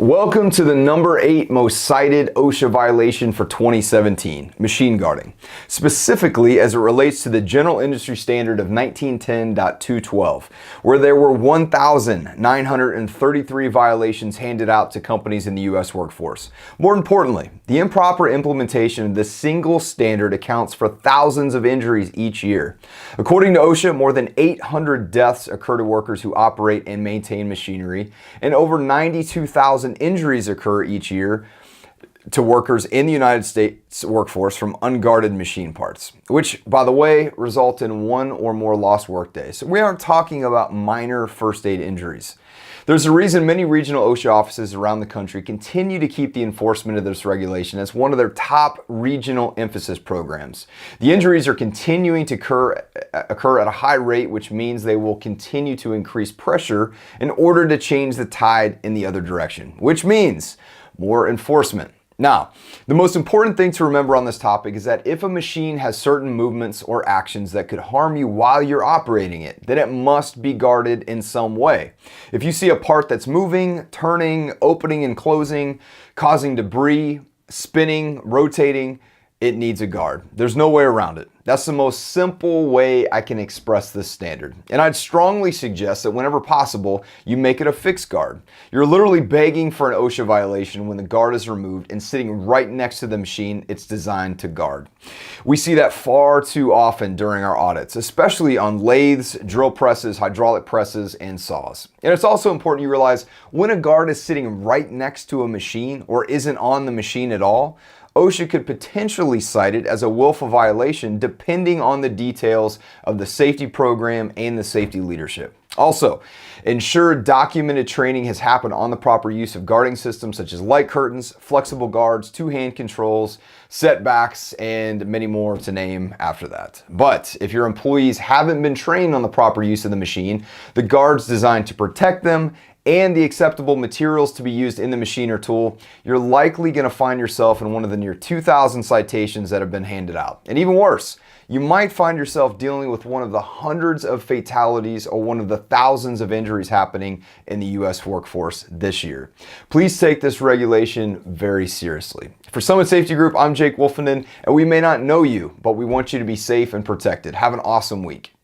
Welcome to the number 8 most cited OSHA violation for 2017, machine guarding, specifically as it relates to the General Industry Standard of 1910.212, where there were 1,933 violations handed out to companies in the U.S. workforce. More importantly, the improper implementation of this single standard accounts for thousands of injuries each year. According to OSHA, more than 800 deaths occur to workers who operate and maintain machinery, and over 92,000 injuries occur each year to workers in the United States workforce from unguarded machine parts, which, by the way, result in one or more lost work days. So we aren't talking about minor first aid injuries. There's a reason many regional OSHA offices around the country continue to keep the enforcement of this regulation as one of their top regional emphasis programs. The injuries are continuing to occur at a high rate, which means they will continue to increase pressure in order to change the tide in the other direction, which means more enforcement. Now, the most important thing to remember on this topic is that if a machine has certain movements or actions that could harm you while you're operating it, then it must be guarded in some way. If you see a part that's moving, turning, opening and closing, causing debris, spinning, rotating, it needs a guard. There's no way around it. That's the most simple way I can express this standard. And I'd strongly suggest that whenever possible, you make it a fixed guard. You're literally begging for an OSHA violation when the guard is removed and sitting right next to the machine it's designed to guard. We see that far too often during our audits, especially on lathes, drill presses, hydraulic presses, and saws. And it's also important you realize when a guard is sitting right next to a machine or isn't on the machine at all, OSHA could potentially cite it as a willful violation depending on the details of the safety program and the safety leadership. Also, ensure documented training has happened on the proper use of guarding systems such as light curtains, flexible guards, two-hand controls, setbacks, and many more to name after that. But if your employees haven't been trained on the proper use of the machine, the guards designed to protect them, and the acceptable materials to be used in the machine or tool, you're likely going to find yourself in one of the near 2,000 citations that have been handed out. And even worse, you might find yourself dealing with one of the hundreds of fatalities or one of the thousands of injuries happening in the U.S. workforce this year. Please take this regulation very seriously. For Summit Safety Group, I'm Jake Wolfenden, and we may not know you, but we want you to be safe and protected. Have an awesome week.